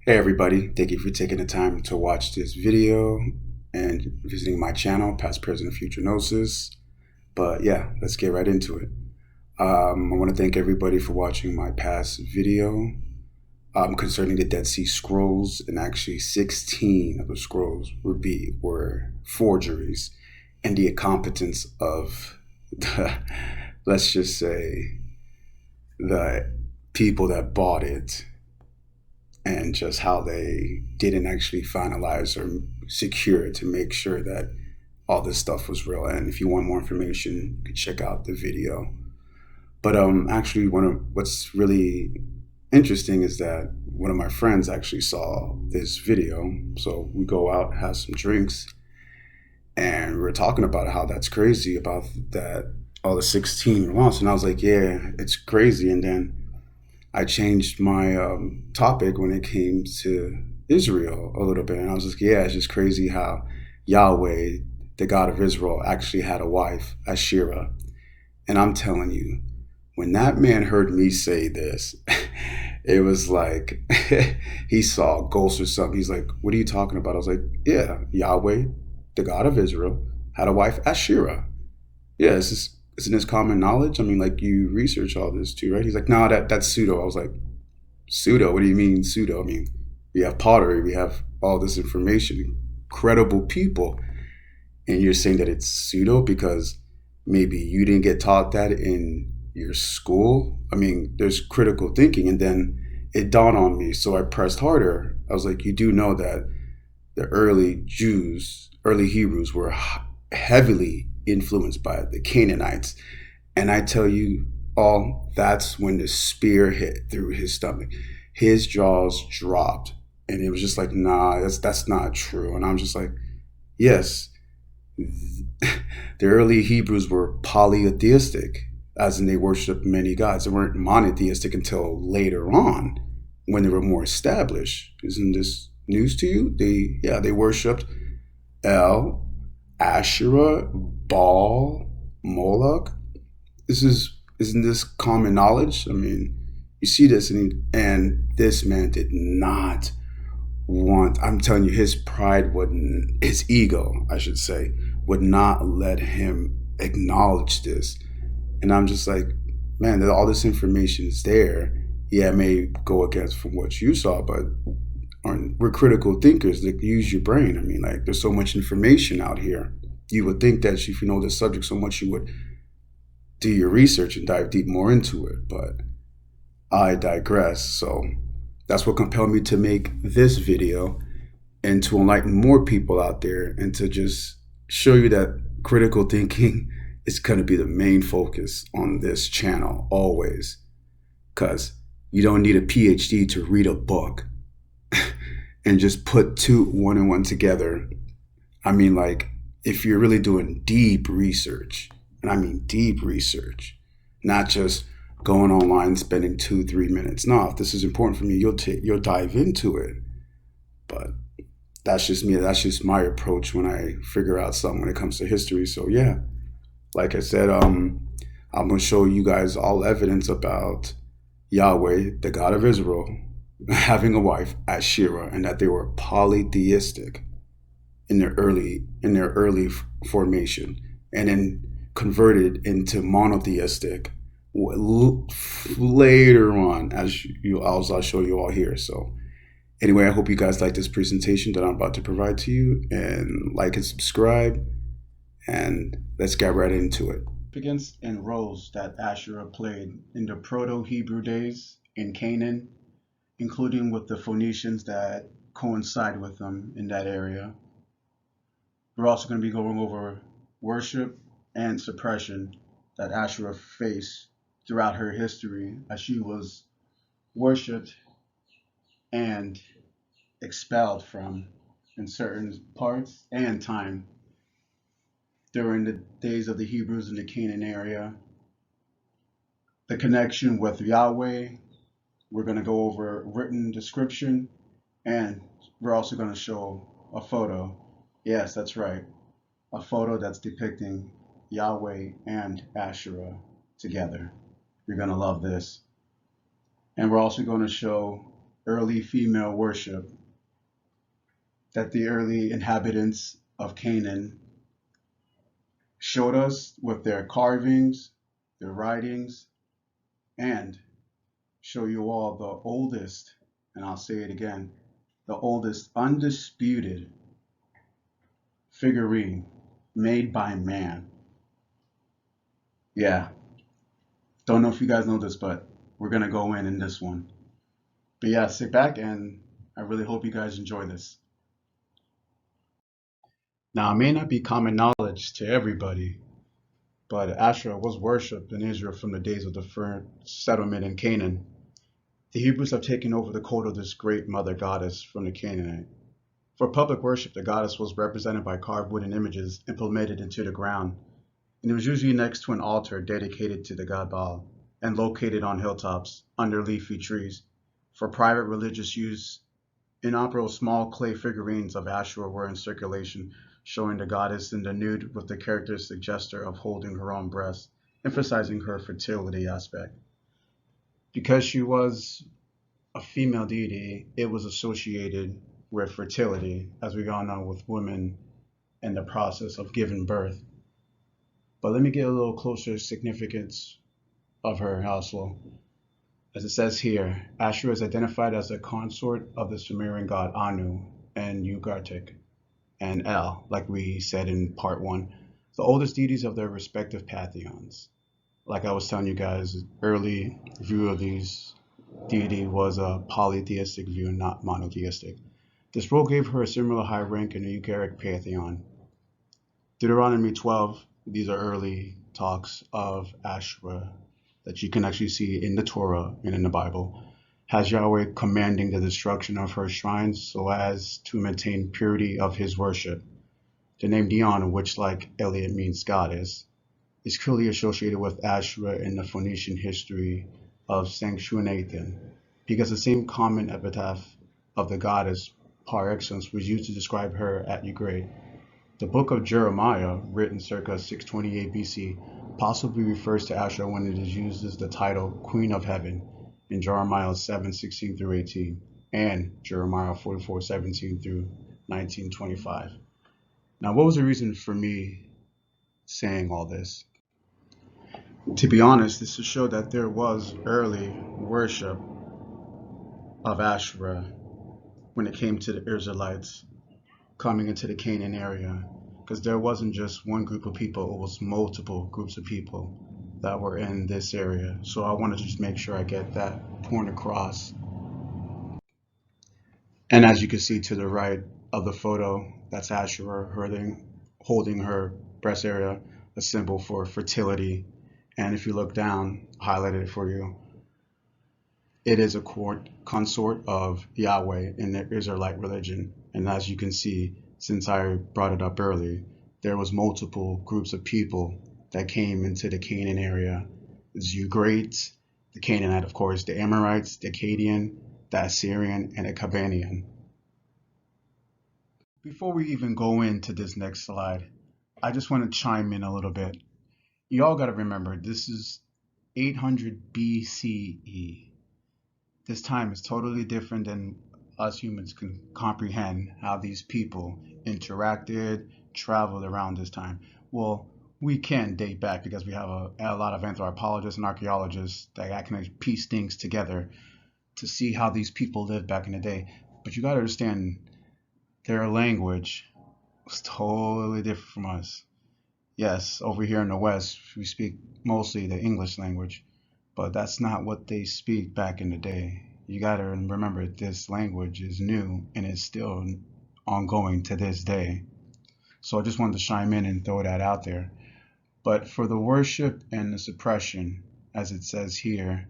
Hey everybody, thank you for taking the time to watch this video and visiting my channel, Past, Present, Future Gnosis. But yeah, let's get right into it. I want to thank everybody for watching my past video concerning the Dead Sea Scrolls, and actually 16 of the scrolls were forgeries, and the incompetence of the, let's just say, the people that bought it, and just how they didn't actually finalize or secure it to make sure that all this stuff was real. And if you want more information, you can check out the video. But actually, what's really interesting is that one of my friends actually saw this video. So we go out, have some drinks, and we were talking about how that's crazy about that all the 16 were lost. And I was like, yeah, it's crazy. And then I changed my topic when it came to Israel a little bit. And I was just, yeah, it's just crazy how Yahweh, the God of Israel, actually had a wife, Asherah. And I'm telling you, when that man heard me say this, it was like he saw ghosts or something. He's like, what are you talking about? I was like, yeah, Yahweh, the God of Israel, had a wife, Asherah. Yeah, isn't this common knowledge? I mean, like, you research all this too, right? He's like, no, that's pseudo. I was like, pseudo? What do you mean pseudo? I mean, we have pottery, we have all this information, credible people, and you're saying that it's pseudo because maybe you didn't get taught that in your school. I mean, there's critical thinking, and then it dawned on me, so I pressed harder. I was like, you do know that the early Jews, early Hebrews were heavily influenced by the Canaanites. And I tell you all, that's when the spear hit through his stomach. His jaws dropped. And it was just like, nah, that's not true. And I'm just like, yes, the early Hebrews were polytheistic, as in they worshiped many gods. They weren't monotheistic until later on when they were more established. Isn't this news to you? They worshipped El, Ashera, BAAL, Moloch. Isn't this common knowledge? I mean, you see this, and this man did not want. I'm telling you, his pride wouldn't, his ego, I should say, would not let him acknowledge this. And I'm just like, man, all this information is there. Yeah, it may go against from what you saw, but we're critical thinkers. Like, use your brain. I mean, like, there's so much information out here. You would think that if you know the subject so much, you would do your research and dive deep more into it. But I digress. So that's what compelled me to make this video, and to enlighten more people out there, and to just show you that critical thinking is going to be the main focus on this channel always. Because you don't need a PhD to read a book and just put one and one together. I mean, like, if you're really doing deep research, and I mean deep research, not just going online spending 2-3 minutes. No, if this is important for me, you'll dive into it. But that's just me. That's just my approach when I figure out something when it comes to history. So yeah, like I said, I'm gonna show you guys all evidence about Yahweh, the God of Israel, having a wife, Asherah, and that they were polytheistic in their early formation, and then converted into monotheistic later on, as I'll show you all here. So anyway, I hope you guys like this presentation that I'm about to provide to you, and like and subscribe, and let's get right into it. Significance and roles that Asherah played in the Proto-Hebrew days in Canaan, including with the Phoenicians that coincide with them in that area. We're also going to be going over worship and suppression that Asherah faced throughout her history, as she was worshipped and expelled from in certain parts and time during the days of the Hebrews in the Canaan area. The connection with Yahweh. We're going to go over written description, and we're also going to show a photo. Yes, that's right. A photo that's depicting Yahweh and Asherah together. You're going to love this. And we're also going to show early female worship that the early inhabitants of Canaan showed us with their carvings, their writings, and show you all the oldest, and I'll say it again, the oldest undisputed figurine made by man. Yeah, don't know if you guys know this, but we're gonna go in this one. But yeah, sit back and I really hope you guys enjoy this. Now, it may not be common knowledge to everybody, but Asherah was worshipped in Israel from the days of the first settlement in Canaan. The Hebrews have taken over the cult of this great mother goddess from the Canaanite. For public worship, the goddess was represented by carved wooden images implemented into the ground, and it was usually next to an altar dedicated to the god BAAL and located on hilltops under leafy trees. For private religious use, inoperable small clay figurines of Asherah were in circulation, showing the goddess in the nude with the characteristic gesture of holding her own breast, emphasizing her fertility aspect. Because she was a female deity, it was associated with fertility, as we all know, with women and the process of giving birth. But let me get a little closer significance of her also. As it says here, Ashera is identified as a consort of the Sumerian god Anu and Ugartic and El, like we said in part 1, the oldest deities of their respective pantheons. Like I was telling you guys, early view of these deity was a polytheistic view, not monotheistic. This role gave her a similar high rank in the Ugaritic pantheon. Deuteronomy 12, these are early talks of Asherah that you can actually see in the Torah and in the Bible, has Yahweh commanding the destruction of her shrines so as to maintain purity of his worship. The name Dion, which like Elliot means goddess, is clearly associated with Asherah in the Phoenician history of Sanctuanathan, because the same common epitaph of the goddess par excellence was used to describe her at Ugarit. The book of Jeremiah, written circa 628 BC, possibly refers to Asherah when it is used as the title Queen of Heaven in Jeremiah 7:16 through 18 and Jeremiah 44:17 through 19:25. Now, what was the reason for me saying all this? To be honest, is to show that there was early worship of Asherah when it came to the Israelites coming into the Canaan area, because there wasn't just one group of people, it was multiple groups of people that were in this area. So I wanted to just make sure I get that point across. And as you can see to the right of the photo, that's Asherah holding her breast area, a symbol for fertility. And if you look down, highlighted it for you, it is a consort of Yahweh in the Israelite religion. And as you can see, since I brought it up earlier, there was multiple groups of people that came into the Canaan area. The Ugarites, the Canaanite, of course, the Amorites, the Akkadian, the Assyrian, and the Cabanian. Before we even go into this next slide, I just want to chime in a little bit. You all got to remember, this is 800 BCE. This time is totally different than us humans can comprehend how these people interacted, traveled around this time. Well, we can date back because we have a lot of anthropologists and archaeologists that can piece things together to see how these people lived back in the day. But you got to understand, their language was totally different from us. Yes, over here in the West, we speak mostly the English language, but that's not what they speak back in the day. You got to remember, this language is new and is still ongoing to this day. So I just wanted to chime in and throw that out there. But for the worship and the suppression, as it says here,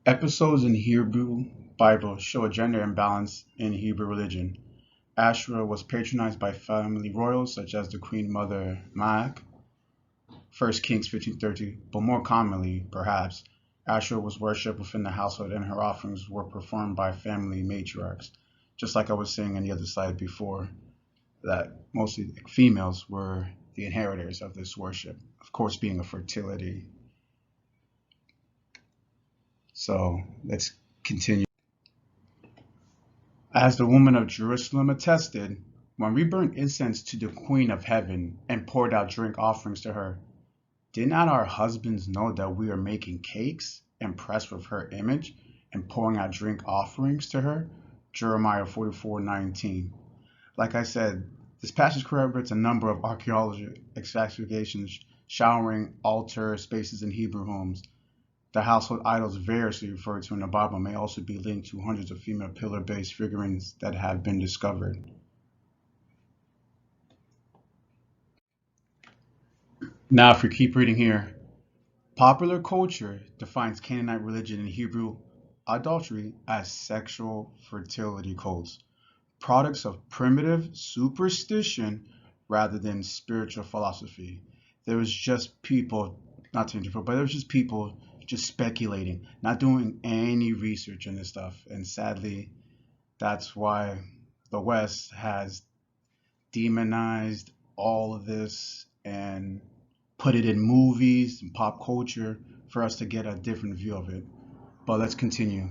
episodes in Hebrew Bible show a gender imbalance in Hebrew religion. Asherah was patronized by family royals such as the Queen Mother Ma'ak, 1 Kings 15:30, but more commonly, perhaps, Asherah was worshipped within the household and her offerings were performed by family matriarchs. Just like I was saying on the other slide before, that mostly females were the inheritors of this worship, of course being a fertility. So let's continue. As the woman of Jerusalem attested, when we burned incense to the Queen of Heaven and poured out drink offerings to her, did not our husbands know that we are making cakes impressed with her image and pouring out drink offerings to her? Jeremiah 44:19. Like I said, this passage corroborates a number of archaeological excavations showering altar spaces in Hebrew homes. The household idols variously referred to in the Bible may also be linked to hundreds of female pillar-based figurines that have been discovered. Now, if we keep reading here, popular culture defines Canaanite religion and Hebrew idolatry as sexual fertility cults, products of primitive superstition rather than spiritual philosophy. There was just people, not to interrupt, but there was just people just speculating, not doing any research on this stuff. And sadly, that's why the West has demonized all of this and put it in movies and pop culture for us to get a different view of it. But let's continue.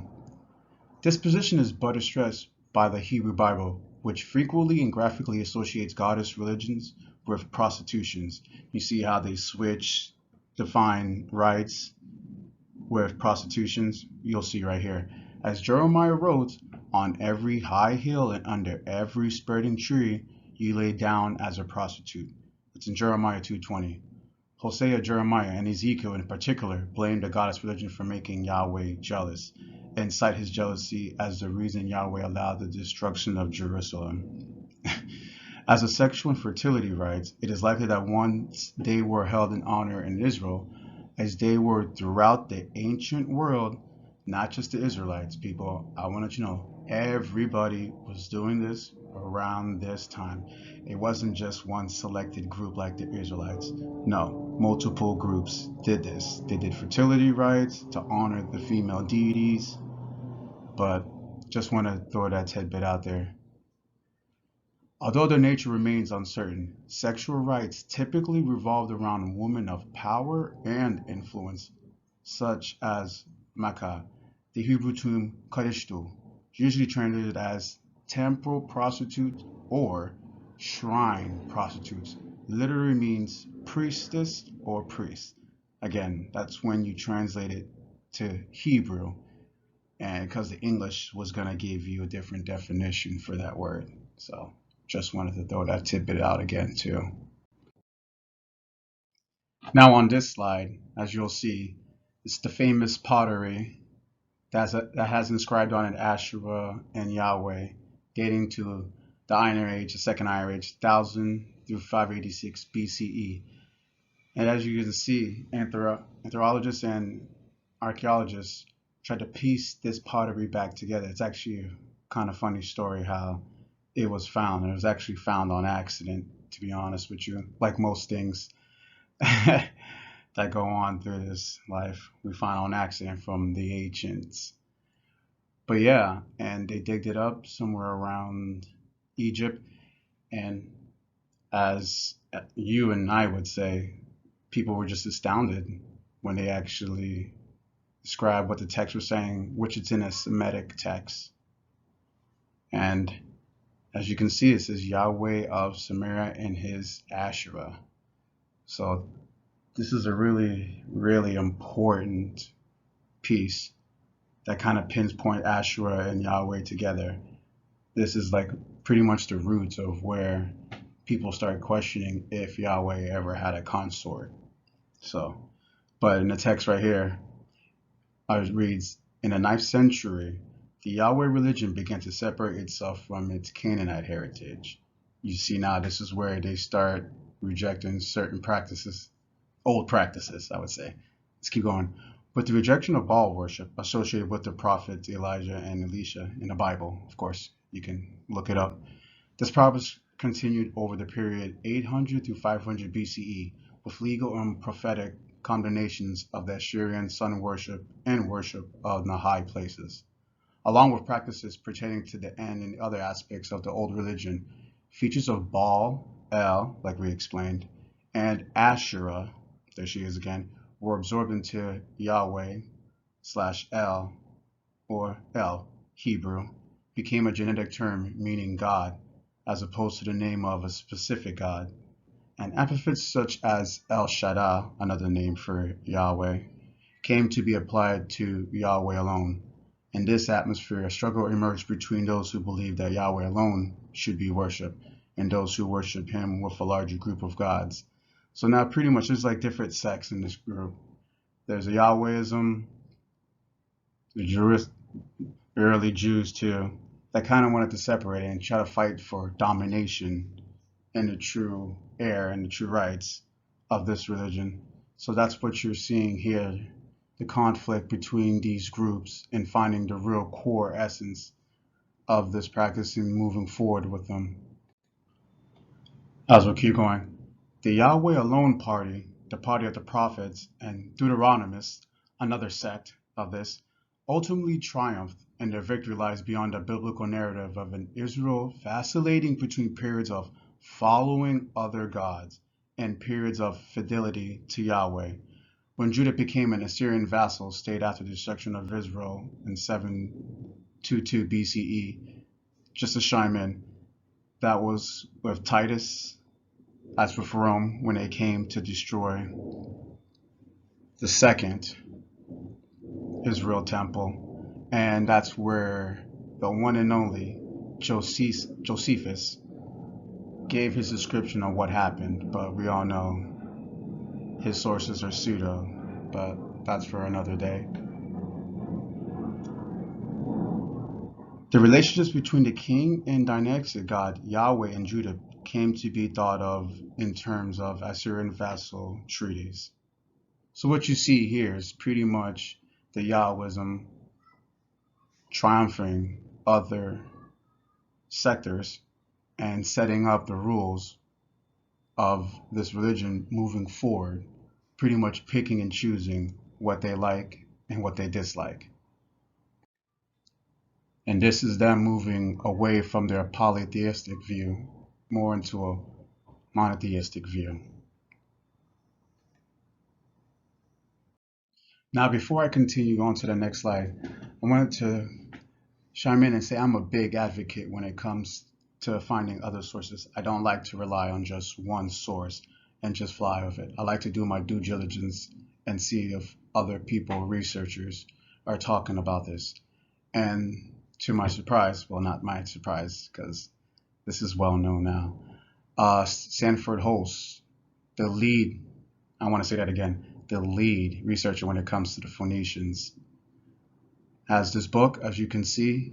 This position is but stressed by the Hebrew Bible, which frequently and graphically associates goddess religions with prostitutions. You see how they switch define rites with prostitutions? You'll see right here. As Jeremiah wrote, on every high hill and under every spreading tree you lay down as a prostitute. It's in Jeremiah 2:20. Hosea, Jeremiah, and Ezekiel in particular blamed the goddess religion for making Yahweh jealous and cite his jealousy as the reason Yahweh allowed the destruction of Jerusalem. As a sexual and fertility rites, it is likely that once they were held in honor in Israel, as they were throughout the ancient world, not just the Israelites, people. I want to let you know, everybody was doing this around this time. It wasn't just one selected group like the Israelites. No, multiple groups did this. They did fertility rites to honor the female deities, but just want to throw that tidbit out there. Although their nature remains uncertain, sexual rites typically revolved around women of power and influence, such as Makkah, the Hebrew term Kadishtu, usually translated as temple prostitutes or shrine prostitutes. Literally means priestess or priest. Again, that's when you translate it to Hebrew, and because the English was going to give you a different definition for that word. So just wanted to throw that tidbit out again too. Now on this slide, as you'll see, it's the famous pottery that has inscribed on it Asherah and Yahweh, dating to the Iron Age, the Second Iron Age, 1000 through 586 BCE. And as you can see, anthropologists and archaeologists tried to piece this pottery back together. It's actually a kind of funny story how it was found. And it was actually found on accident, to be honest with you, like most things that go on through this life, we find on accident from the ancients. But yeah, and they digged it up somewhere around Egypt, and as you and I would say, people were just astounded when they actually described what the text was saying, which it's in a Semitic text. And as you can see, it says Yahweh of Samaria and his Asherah. So this is a really, really important piece that kind of pinpoint Asherah and Yahweh together. This is like pretty much the roots of where people start questioning if Yahweh ever had a consort. So, but in the text right here, it reads, in the 9th century, the Yahweh religion began to separate itself from its Canaanite heritage. You see now this is where they start rejecting certain practices, old practices, I would say. Let's keep going. With the rejection of Baal worship associated with the prophets Elijah and Elisha in the Bible, of course, you can look it up. This practice continued over the period 800 to 500 BCE with legal and prophetic condemnations of the Assyrian sun worship and worship of the high places, along with practices pertaining to the end and other aspects of the old religion. Features of Baal, El, like we explained, and Asherah, there she is again, were absorbed into Yahweh / El, or El, Hebrew, became a genetic term meaning God, as opposed to the name of a specific God. And epithets such as El Shaddai, another name for Yahweh, came to be applied to Yahweh alone. In this atmosphere, a struggle emerged between those who believed that Yahweh alone should be worshipped and those who worship him with a larger group of gods. So now pretty much there's like different sects in this group. There's a Yahwehism, the early Jews too, that kind of wanted to separate it and try to fight for domination and the true heir and the true rights of this religion. So that's what you're seeing here, the conflict between these groups and finding the real core essence of this practice and moving forward with them. As we'll keep going, the Yahweh Alone party, the party of the prophets, and Deuteronomists, another sect of this, ultimately triumphed, and their victory lies beyond the biblical narrative of an Israel vacillating between periods of following other gods and periods of fidelity to Yahweh. When Judah became an Assyrian vassal, stayed after the destruction of Israel in 722 BCE, just to chime in, that was with Titus, as with Rome, when they came to destroy the second Israel temple. And that's where the one and only Josephus gave his description of what happened, but we all know his sources are pseudo, but that's for another day. The relationships between the king and dynastic god Yahweh and Judah came to be thought of in terms of Assyrian vassal treaties. So what you see here is pretty much the Yahwism triumphing other sectors and setting up the rules of this religion moving forward, pretty much picking and choosing what they like and what they dislike. And this is them moving away from their polytheistic view, more into a monotheistic view. Now, before I continue on to the next slide, I wanted to chime in and say I'm a big advocate when it comes to finding other sources. I don't like to rely on just one source and just fly with it. I like to do my due diligence and see if other people, researchers, are talking about this. And to my surprise, well, not my surprise, because this is well known now, Sanford Holst, the lead, I want to say that again, the lead researcher when it comes to the Phoenicians, has this book. As you can see,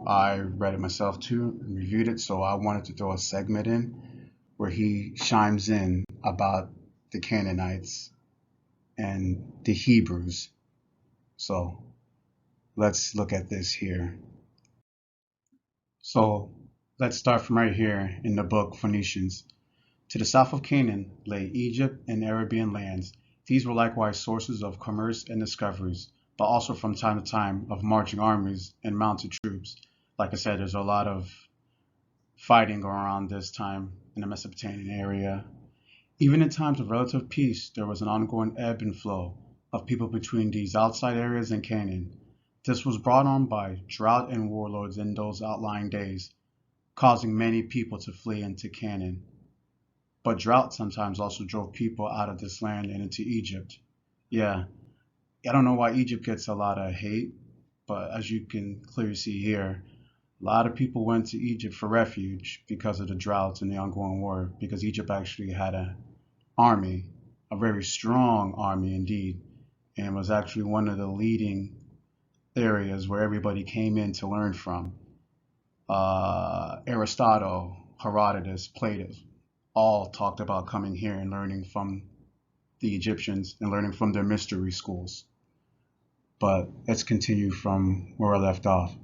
I read it myself too and reviewed it, so I wanted to throw a segment in where he chimes in about the Canaanites and the Hebrews. So let's look at this here. So let's start from right here in the book Phoenicians. To the south of Canaan lay Egypt and Arabian lands. These were likewise sources of commerce and discoveries, but also from time to time of marching armies and mounted troops. Like I said, there's a lot of fighting going on this time in the Mesopotamian area. Even in times of relative peace, there was an ongoing ebb and flow of people between these outside areas and Canaan. This was brought on by drought and warlords in those outlying days, causing many people to flee into Canaan. But drought sometimes also drove people out of this land and into Egypt. Yeah, I don't know why Egypt gets a lot of hate, but as you can clearly see here, a lot of people went to Egypt for refuge because of the droughts and the ongoing war, because Egypt actually had an army, a very strong army indeed, and was actually one of the leading areas where everybody came in to learn from. Aristotle, Herodotus, Plato, all talked about coming here and learning from the Egyptians and learning from their mystery schools. But let's continue from where I left off.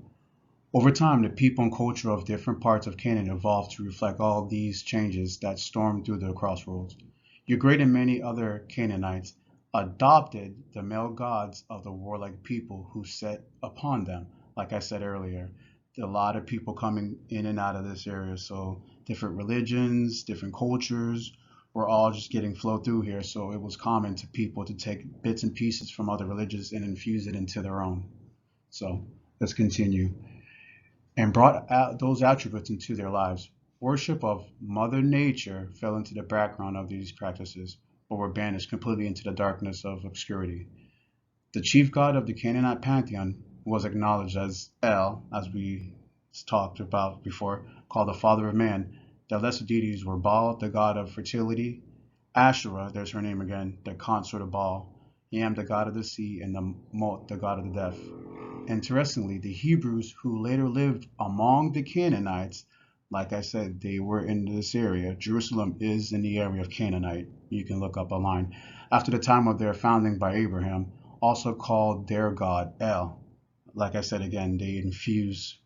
Over time, the people and culture of different parts of Canaan evolved to reflect all these changes that stormed through the crossroads. Ugritte and many other Canaanites adopted the male gods of the warlike people who set upon them. Like I said earlier, a lot of people coming in and out of this area, so different religions, different cultures were all just getting flowed through here, so it was common to people to take bits and pieces from other religions and infuse it into their own. So let's continue. and brought out those attributes into their lives. Worship of Mother Nature fell into the background of these practices, or were banished completely into the darkness of obscurity. The chief god of the Canaanite pantheon was acknowledged as El, as we talked about before, called the father of man. The lesser deities were Baal, the god of fertility; Asherah, there's her name again, the consort of Baal; Yam, the god of the sea; and the Mot, the god of the deaf. Interestingly, the Hebrews who later lived among the Canaanites, like I said, they were in this area. Jerusalem is in the area of Canaanite. You can look up online. After the time of their founding by Abraham, also called their god El. Like I said again, they infuse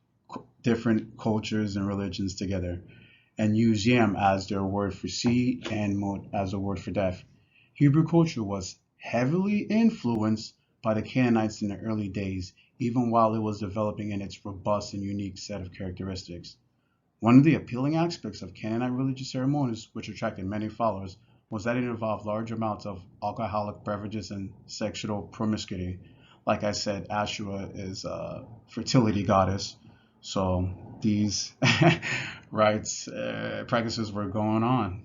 different cultures and religions together and use Yam as their word for sea and Mot as a word for deaf. Hebrew culture was heavily influenced by the Canaanites in the early days, even while it was developing in its robust and unique set of characteristics. One of the appealing aspects of Canaanite religious ceremonies, which attracted many followers, was that it involved large amounts of alcoholic beverages and sexual promiscuity. Like I said, Asherah is a fertility goddess, so these rites, practices were going on.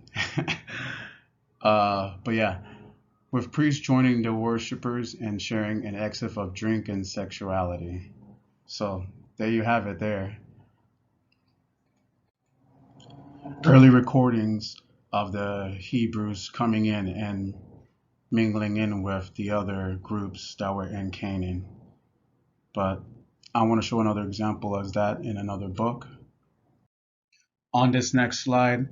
But yeah, with priests joining the worshippers and sharing an excess of drink and sexuality. So there you have it there. Early recordings of the Hebrews coming in and mingling in with the other groups that were in Canaan. But I want to show another example of that in another book. On this next slide,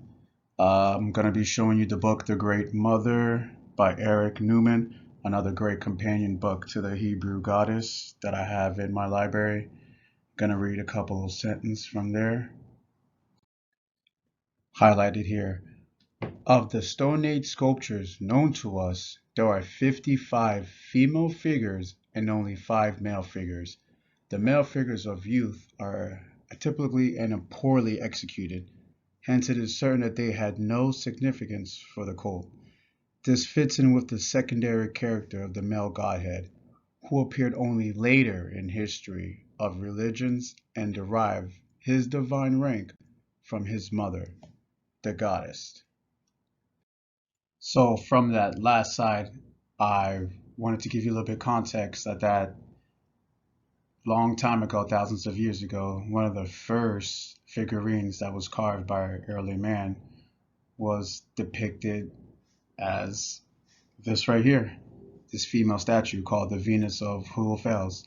I'm going to be showing you the book The Great Mother by Eric Newman, another great companion book to the Hebrew goddess that I have in my library. I'm going to read a couple of sentences from there. Highlighted here. Of the Stone Age sculptures known to us, there are 55 female figures and only 5 male figures. The male figures of youth are typically and poorly executed. Hence, it is certain that they had no significance for the cult. This fits in with the secondary character of the male godhead, who appeared only later in history of religions and derived his divine rank from his mother, the goddess. So from that last side, I wanted to give you a little bit of context that long time ago, thousands of years ago, one of the first figurines that was carved by early man was depicted as this right here, this female statue called the Venus of Hulfels,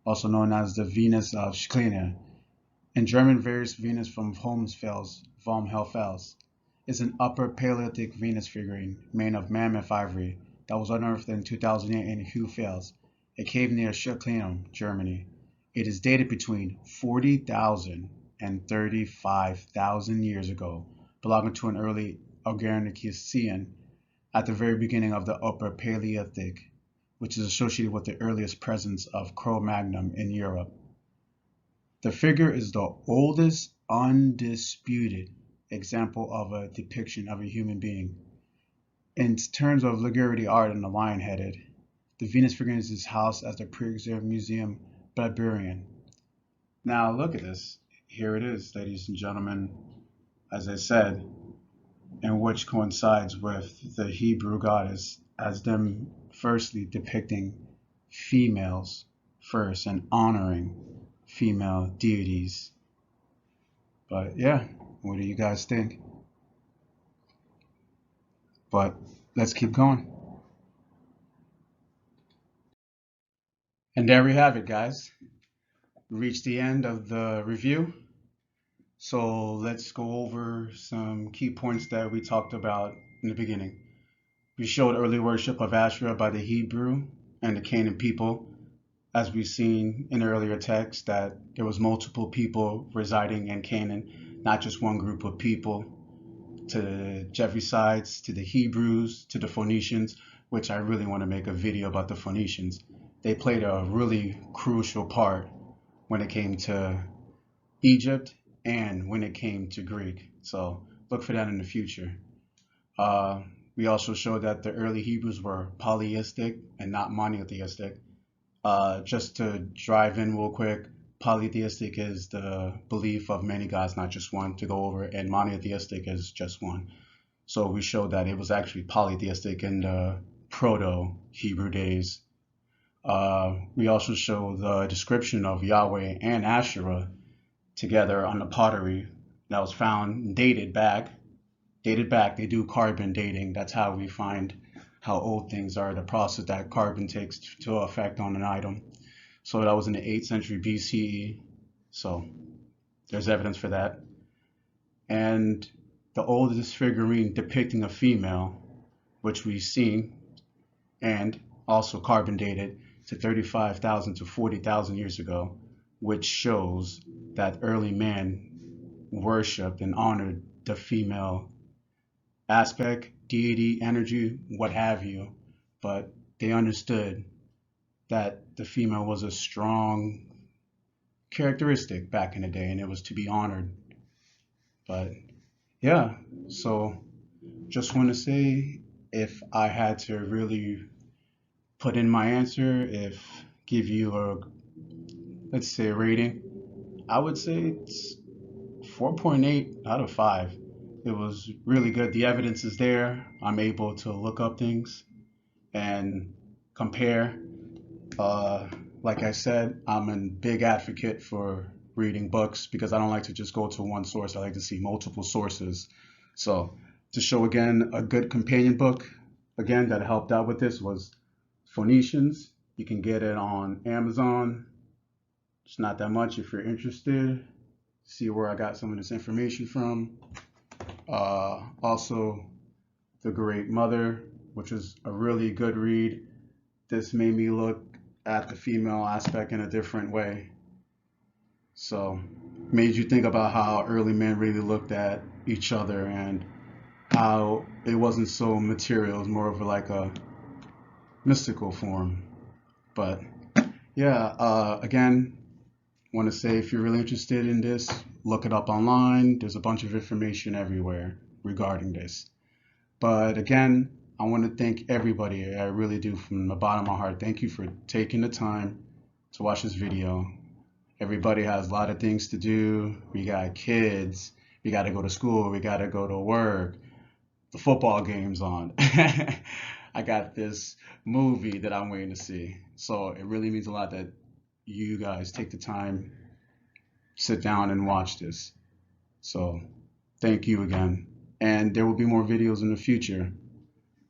also known as the Venus of Schleiner. In German, various Venus from Holmsfels, vom Helfels, is an Upper Paleolithic Venus figurine made of mammoth ivory that was unearthed in 2008 in Hulfels, a cave near Schleiner, Germany. It is dated between 40,000 and 35,000 years ago, belonging to an early Archaeological at the very beginning of the Upper Paleolithic, which is associated with the earliest presence of Cro-Magnon in Europe. The figure is the oldest undisputed example of a depiction of a human being. In terms of Ligurity art and the lion-headed, the Venus figurine is housed at the Preexistent Museum Barbarian. Now look at this. Here it is, ladies and gentlemen, as I said, and which coincides with the Hebrew goddess as them firstly depicting females first and honoring female deities. But yeah, what do you guys think? But let's keep going. And there we have it, guys. We reached the end of the review. So let's go over some key points that we talked about in the beginning. We showed early worship of Asherah by the Hebrew and the Canaan people, as we've seen in earlier texts, that there was multiple people residing in Canaan, not just one group of people. To the Jebusites, to the Hebrews, to the Phoenicians, which I really want to make a video about the Phoenicians. They played a really crucial part when it came to Egypt and when it came to Greek. So look for that in the future. We also showed that the early Hebrews were polytheistic and not monotheistic. Just to drive in real quick, polytheistic is the belief of many gods, not just one, to go over, and monotheistic is just one. So we showed that it was actually polytheistic in the proto-Hebrew days. We also show the description of Yahweh and Asherah together on the pottery that was found dated back. They do carbon dating. That's how we find how old things are, the process that carbon takes to affect on an item. So that was in the 8th century BCE. So there's evidence for that. And the oldest figurine depicting a female, which we've seen, and also carbon dated to 35,000 to 40,000 years ago, which shows that early man worshipped and honored the female aspect, deity, energy, what have you, but they understood that the female was a strong characteristic back in the day and it was to be honored. But yeah, so just want to say, if I had to really put in my answer, give you a, let's say, a rating, I would say it's 4.8 out of 5. It was really good. The evidence is there. I'm able to look up things and compare. Like I said, I'm a big advocate for reading books because I don't like to just go to one source. I like to see multiple sources. So to show again, a good companion book, again, that helped out with this was Phoenicians. You can get it on Amazon. It's not that much if you're interested. See where I got some of this information from. Also, The Great Mother, which is a really good read. This made me look at the female aspect in a different way. So, made you think about how early men really looked at each other and how it wasn't so material, it was more of like a mystical form. But yeah, again, want to say if you're really interested in this, look it up online. There's a bunch of information everywhere regarding this. But again, I want to thank everybody. I really do, from the bottom of my heart. Thank you for taking the time to watch this video. Everybody has a lot of things to do. We got kids. We got to go to school. We got to go to work. The football game's on. I got this movie that I'm waiting to see. So it really means a lot that you guys take the time, sit down and watch this. So thank you again. And there will be more videos in the future.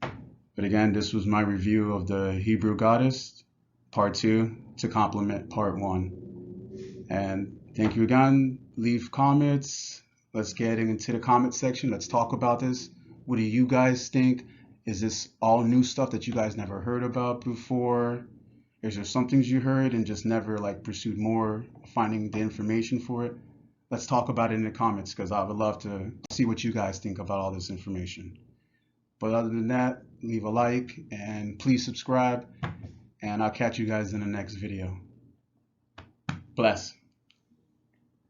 But again, this was my review of the Hebrew goddess, part 2, to complement part 1. And thank you again. Leave comments. Let's get into the comment section. Let's talk about this. What do you guys think? Is this all new stuff that you guys never heard about before? Is there some things you heard and just never pursued more, finding the information for it? Let's talk about it in the comments, because I would love to see what you guys think about all this information. But other than that, leave a like and please subscribe, and I'll catch you guys in the next video. Bless.